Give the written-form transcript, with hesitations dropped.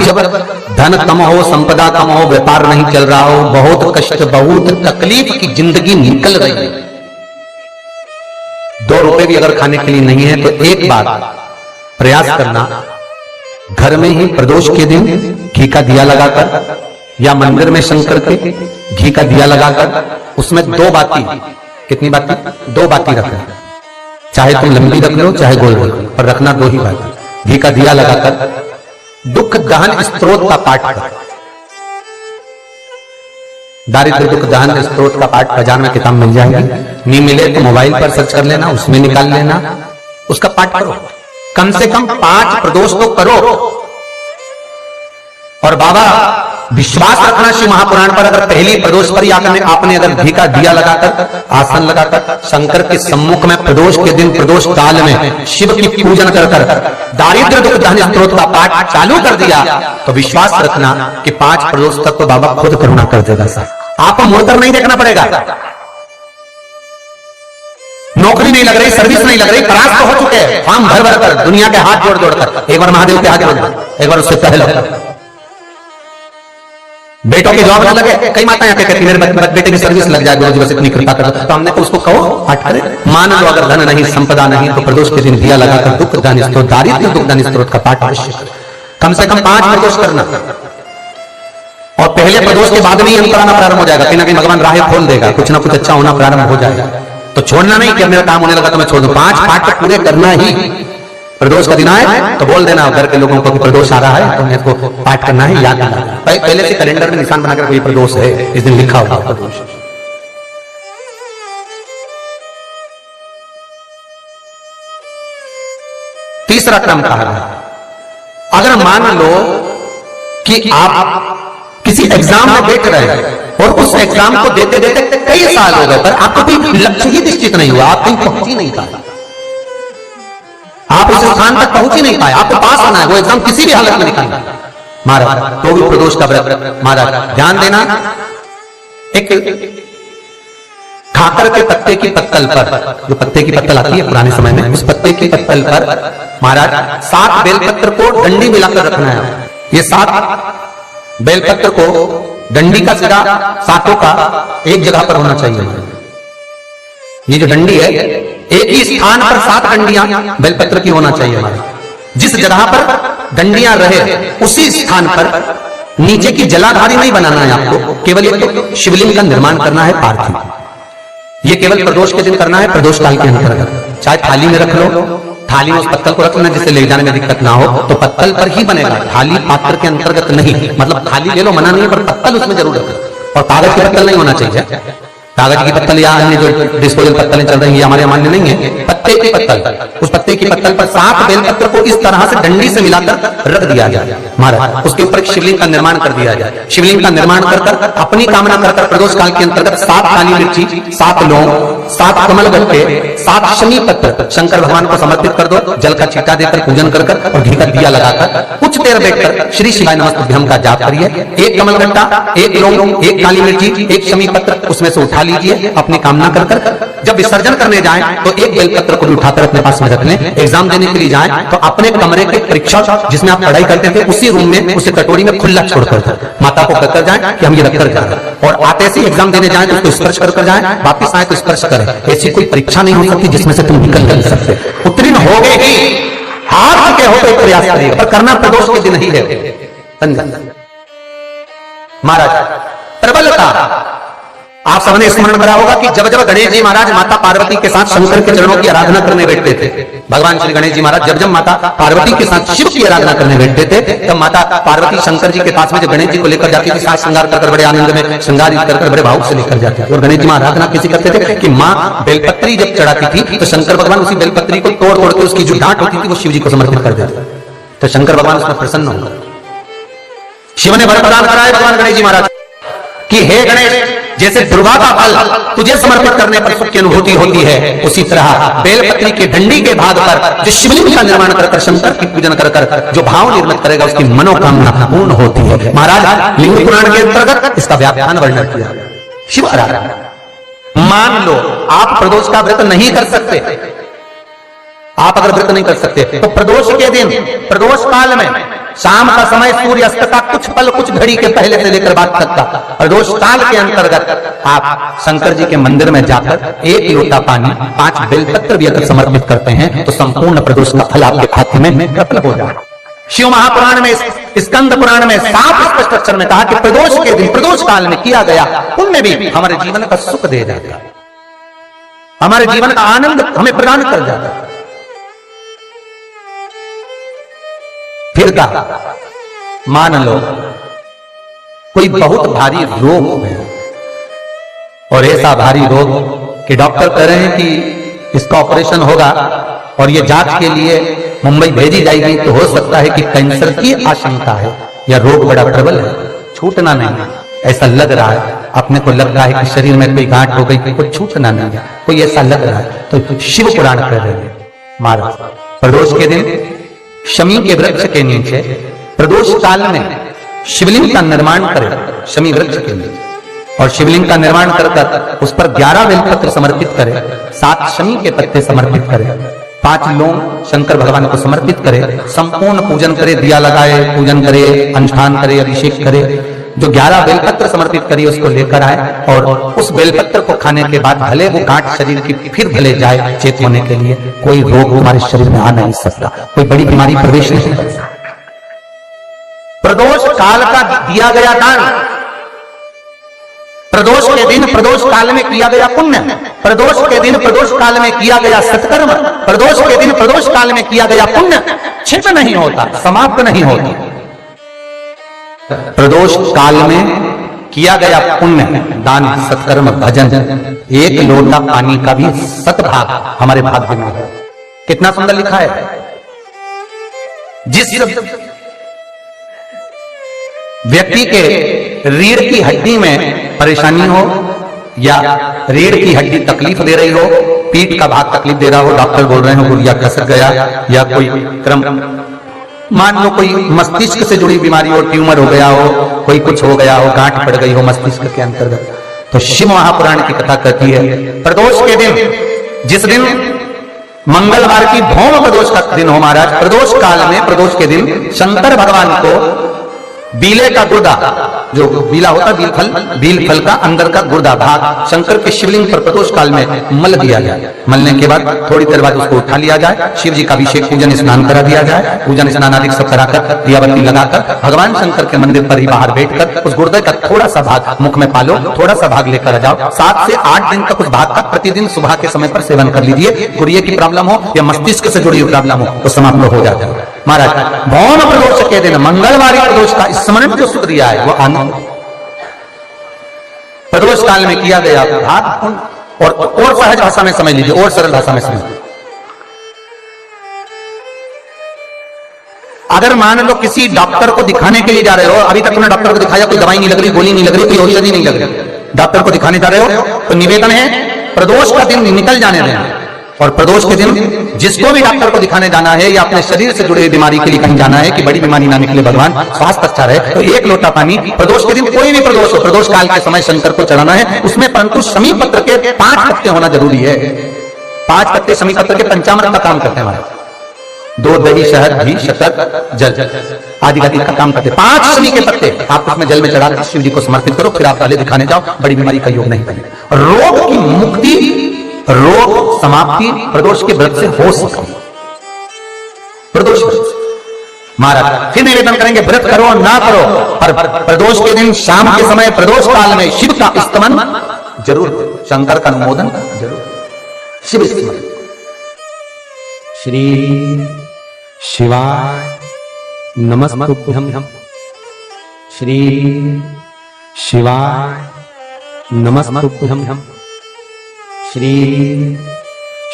जब धन कम हो, संपदा कम हो, व्यापार नहीं चल रहा हो, बहुत कष्ट, बहुत तकलीफ की जिंदगी निकल रही है, 2 रुपए भी अगर खाने के लिए नहीं है, तो एक बार प्रयास करना, घर में ही प्रदोष के दिन घी का दिया लगाकर या मंदिर में शंकर के घी का दिया लगाकर उसमें 2 बाती, कितनी बाती? 2 बाती रखना, चाहे तुम लंबी रख लो चाहे गोल रख लो, पर रखना 2 ही बाती। घी का दिया लगाकर दुख दहन स्त्रोत का पाठ कर, दारिद्र दुख दहन स्त्रोत का पाठ बाजार में किताब मिल जाएगी, नहीं मिले तो मोबाइल पर सर्च कर लेना, उसमें निकाल लेना, उसका पाठ करो, कम से कम 5 प्रदोष तो करो। और बाबा विश्वास रखना शिव महापुराण पर, अगर पहली प्रदोष पर आपने अगर घी का दिया लगाकर, आसन लगाकर शंकर के सम्मुख में प्रदोष के दिन, प्रदोष काल में शिव की पूजन कर दारिद्र दुख दहन स्त्रोत का पाठ चालू कर दिया, तो विश्वास रखना कि 5 प्रदोष तक तो बाबा खुद करुणा कर देगा। साहब आपको मुड़कर नहीं देखना पड़ेगा, नौकरी नहीं लग रही, सर्विस नहीं लग रही, परास्त तो हो चुके हैं, फॉर्म भर भर कर, दुनिया के हाथ जोड़ जोड़ कर, एक बार महादेव के आगे बढ़ना, एक बार उससे पहले बेटों की जॉब न लगे, कई माताएं कहती मेरे बेटे की सर्विस लग जाए, गुरुजी बस इतनी कृपा कर, तो हमने तो उसको कहो पाठ करे। मान लो अगर धन नहीं, संपदा नहीं, तो प्रदोष के दिन दिया लगाकर दुख दहन स्त्रोत, दारिद्र दुख दहन स्त्रोत का पाठ अवश्य करें, कम से कम 5 प्रदोष करना। और पहले प्रदोष के बाद में ही अंतर आना प्रारंभ हो जाएगा, कहीं ना कहीं भगवान राह खोल देगा, कुछ ना कुछ अच्छा होना प्रारंभ हो जाएगा। तो छोड़ना नहीं कि मेरा काम होने लगा तो मैं छोड़ दूं, 5 पाठ तो पूरे करना ही। प्रदोष का दिन आए तो बोल देना घर के लोगों को कि प्रदोष आ रहा है, तो मेरे को पाठ करना है, याद करना। पहले से कैलेंडर में निशान बनाकर कोई प्रदोष है, इस दिन लिखा होगा प्रदोष। तीसरा क्रम कहा है, अगर मान लो कि आप किसी एग्जाम में बैठ रहे हैं और उस एग्जाम को देते देते कई साल हो गए, पर आपको कोई लक्ष्य ही निश्चित नहीं हुआ, आप कहीं पहुंच ही नहीं पाए, आप उस स्थान तक पहुंच ही नहीं पाए, आपको पास होना है, वो एग्जाम किसी भी हालत में निकालना है महाराज, तो भी प्रदोष का व्रत महाराज ध्यान देना। एक खाकर के पत्ते की पत्तल पर, जो पत्ते की पत्तल आती है पुराने समय में, उस पत्ते की पत्तल पर महाराज 7 बेलपत्र को डंडी मिलाकर रखना है। ये 7 बेलपत्र को डंडी का सिरा 7 का एक जगह पर होना चाहिए। ये जो डंडी है, एक ही स्थान पर 7 डंडियां बेलपत्र की होना चाहिए हमारे। जिस जगह पर डंडियां रहे उसी स्थान पर नीचे की जलाधारी नहीं बनाना है आपको, केवल एक शिवलिंग का निर्माण करना है पार्थिव। ये केवल प्रदोष के दिन करना है, प्रदोष काल के अंतर्गत। चाहे थाली में रख लो, थाली में उस पत्तल को रख लेना जिससे ले जाने में दिक्कत ना हो, तो पत्तल पर ही बनेगा, थाली पात्र के अंतर्गत नहीं। मतलब थाली ले लो मना नहीं, पर पत्तल उसमें जरूर रखो, और कागज की पत्तल नहीं होना चाहिए। कागज की पत्तल या अन्य जो डिस्पोजल पत्तलें चल रही है हमारे मान्य नहीं है। पत्ते की पत्तल, उस पत्ते की पत्तल पर 7 बेलपत्र को इस तरह से डंडी से मिलाकर रख दिया जाए महाराज, उसके ऊपर एक शिवलिंग का निर्माण कर दिया जाए। शिवलिंग का निर्माण कर अपनी कामना कर प्रदोष काल के अंतर्गत 7 काली मिर्ची, 7 लौंग, 7 कमल गट्टे, 7 शमी पत्र शंकर भगवान को समर्पित कर दो, जल का छींटा देकर पूजन कर और घी का दिया लगाकर कुछ देर बैठकर श्री शिवाय नमस्तुभ्यं का जाप करिए। 1 कमल गट्टा, 1 लौंग, 1 काली मिर्ची, 1 शमी पत्र उसमें से उठा लीजिए अपनी कामना कर। जब विसर्जन करने जाएं तो 1 बेलपत्र को भी उठाकर अपने पास में रख लें। एग्जाम देने के लिए जाएं तो अपने कमरे के परीक्षा जिसमें आप पढ़ाई करते थे उसी रूम में उसे कटोरी में खुला छोड़कर माता को कहकर जाएं कि हम ये रखकर जाएं, और आते से एग्जाम देने जाएं तो उसको स्पर्श कर जाएं, वापिस आए तो स्पर्श करें। ऐसी कोई परीक्षा नहीं हो सकती जिसमें से तुम निकल नहीं सकते, उत्तीर्ण हो गए ही हार के हो गए प्रयास करिए, पर करना प्रदोष के दिन ही है महाराज। प्रबलता आप सबने स्मरण करा होगा कि जब जब गणेश जी महाराज माता पार्वती के साथ शंकर के चरणों की आराधना करने बैठते थे, भगवान श्री गणेश जी महाराज जब जब माता पार्वती के साथ शिव की आराधना करने बैठते थे, तब माता पार्वती शंकर जी के पास में जब गणेश जी को लेकर जाती थी, साथ श्रृंगार कर बड़े आनंद में श्रृंगार कर बड़े भाव से लेकर जाते थे। और गणेश जी आराधना कैसे करते थे कि माँ बेलपत्री जब चढ़ाती थी तो शंकर भगवान उसी बेलपत्री को तोड़ तोड़ के उसकी जो डांट होती थी वो शिव जी को समर्पित कर देते, तो शंकर भगवान उसमें प्रसन्न होगा। शिव ने वरदान कराया भगवान गणेश जी महाराज कि हे गणेश, जैसे दुर्गा का फल तुझे समर्पित करने पर सुख की अनुभूति होती है, उसी तरह बेलपत्री के डंडी के भाग पर जो शिवलिंग का निर्माण कर शंकर की पूजन कर जो भाव निर्मित करेगा उसकी मनोकामना पूर्ण होती है। महाराज लिंग पुराण के अंतर्गत इसका व्याख्यान वर्णन किया। शिव आराधना, मान लो आप प्रदोष का व्रत नहीं कर सकते, आप अगर व्रत नहीं कर सकते तो प्रदोष के दिन प्रदोष काल में शाम का समय सूर्य अस्त का कुछ पल कुछ घड़ी के पहले से लेकर बाद तक का प्रदोष काल के अंतर्गत आप शंकर जी के मंदिर में जाकर एक लोटा पानी 5 बेलपत्र भी अगर समर्पित करते हैं तो संपूर्ण प्रदोष का फल आपके खाते में प्रबल हो जाए। शिव महापुराण में, स्कंद पुराण में साफ स्पष्ट अक्षर में कहा कि प्रदोष के दिन, प्रदोष काल में किया गया पुण्य भी हमारे जीवन का सुख दे जाता है, हमारे जीवन का आनंद हमें प्रदान कर जाता है। फिर कहा, मान लो कोई बहुत भारी रोग है और ऐसा भारी रोग कि डॉक्टर कह रहे हैं कि इसका ऑपरेशन होगा और ये जांच के लिए मुंबई भेजी जाएगी, तो हो सकता है कि कैंसर की आशंका है या रोग बड़ा प्रबल है, छूटना नहीं, ऐसा लग रहा है, अपने को लग रहा है कि शरीर में कोई गांठ हो गई, कोई छूटना नहीं है, कोई ऐसा लग रहा है, तो शिव पुराण कह रहे हैं महाराज प्रदोष के दिन शमी के वृक्ष के नीचे प्रदोष काल में शिवलिंग का निर्माण करें, शमी वृक्ष के नीचे, और शिवलिंग का निर्माण कर उस पर 11 बेलपत्र समर्पित करें, 7 शमी के पत्ते समर्पित करें, 5 लौंग शंकर भगवान को समर्पित करे, संपूर्ण पूजन करे, दिया लगाए, पूजन करे, अनुष्ठान करे, अभिषेक करे, जो 11 बेलपत्र समर्पित करिए उसको लेकर आए और उस बेलपत्र को खाने के बाद भले वो गांठ शरीर की फिर भले जाए चेत होने के लिए, कोई रोग हमारे शरीर में आ नहीं सकता, कोई बड़ी बीमारी प्रवेश नहीं कर सकता। प्रदोष काल का दिया गया दान, प्रदोष के दिन प्रदोष काल में किया गया पुण्य, प्रदोष के दिन प्रदोष काल में किया गया सत्कर्म, प्रदोष के दिन प्रदोष काल में किया गया पुण्य क्षिप्त नहीं होता, समाप्त नहीं होता। प्रदोष काल में किया गया पुण्य, दान, सत्कर्म, भजन, 1 लोटा पानी का भी 7 भाग हमारे भाग्य में है। कितना सुंदर लिखा है। जिस व्यक्ति के रीढ़ की हड्डी में परेशानी हो या रीढ़ की हड्डी तकलीफ दे रही हो, पीठ का भाग तकलीफ दे रहा हो, डॉक्टर बोल रहे हो गुड़िया खसक गया, या कोई क्रम मान लो कोई मस्तिष्क से जुड़ी बीमारी हो, ट्यूमर हो गया हो, कोई कुछ हो गया हो, गांठ पड़ गई हो मस्तिष्क के अंतर्गत, तो शिव महापुराण की कथा कहती है प्रदोष के दिन, जिस दिन मंगलवार की भौम प्रदोष का दिन हो महाराज, प्रदोष काल में प्रदोष के दिन शंकर भगवान को बीले का गुर्दा, जो बीला होता है बील फल का अंदर का गुर्दा भाग शंकर के शिवलिंग पर प्रदोष काल में मल दिया जाए, मलने के बाद थोड़ी देर बाद उसको उठा लिया जाए, शिव जी का अभिषेक पूजन स्नान करा दिया जाए, पूजन स्नान आदि सब कराकर दियाबत्ती लगाकर भगवान शंकर के मंदिर पर ही बाहर बैठकर उस गुर्दे का थोड़ा सा भाग मुख में पालो, थोड़ा सा भाग लेकर आ जाओ, 7 से 8 दिन तक उस भाग का प्रतिदिन सुबह के समय पर सेवन कर लीजिए। गुर्दे की प्रॉब्लम हो या मस्तिष्क से जुड़ी हुई प्रॉब्लम हो तो समाप्त हो जाता है महाराज। भौम प्रदोष के दिन मंगलवार प्रदोष का स्मरण जो सुख दिया है वो आनंद प्रदोष काल में किया गया भाग। और सहज भाषा में समझ लीजिए, और सरल भाषा में समझ लीजिए, अगर मान लो किसी डॉक्टर को दिखाने के लिए जा रहे हो, अभी तक तुमने डॉक्टर को दिखाया, कोई दवाई नहीं लग रही, गोली नहीं लग रही, कोई औषधि नहीं लग रही, डॉक्टर को दिखाने जा रहे हो, तो निवेदन है प्रदोष का दिन निकल जाने दें, और प्रदोष के दिन जिसको भी डॉक्टर को दिखाने जाना है या अपने शरीर से जुड़े बीमारी के लिए कहीं जाना है कि बड़ी बीमारी ना निकले, भगवान स्वास्थ्य अच्छा रहे, तो 1 लोटा पानी प्रदोष के दिन, कोई भी प्रदोष हो, प्रदोष काल के समय शंकर को चढ़ाना है, उसमें परंतु शमी पत्र के 5 पत्ते होना जरूरी है। 5 पत्ते शमी पत्र के पंचामृत का काम करते हैं महाराज, 2 दही, शहद, घी, शक्कर, जल आदि का काम करते हैं। 5 शमी के पत्ते आप उसमें जल में चढ़ा शिव जी को समर्पित करो, फिर आप पहले दिखाने जाओ, बड़ी बीमारी का योग नहीं बनेगा। रोग की मुक्ति, रोग समाप्ति प्रदोष के व्रत से हो सकती है। प्रदोष महाराज फिर निवेदन करेंगे, व्रत करो ना करो, पर प्रदोष के दिन शाम के समय प्रदोष काल में शिव का स्तमन जरूर करो, शंकर का अनुमोदन जरूर, शिव स्तमन। श्री शिवाय नमस्तुभ्यं, श्री शिवाय नमस्तुभ्यं, श्री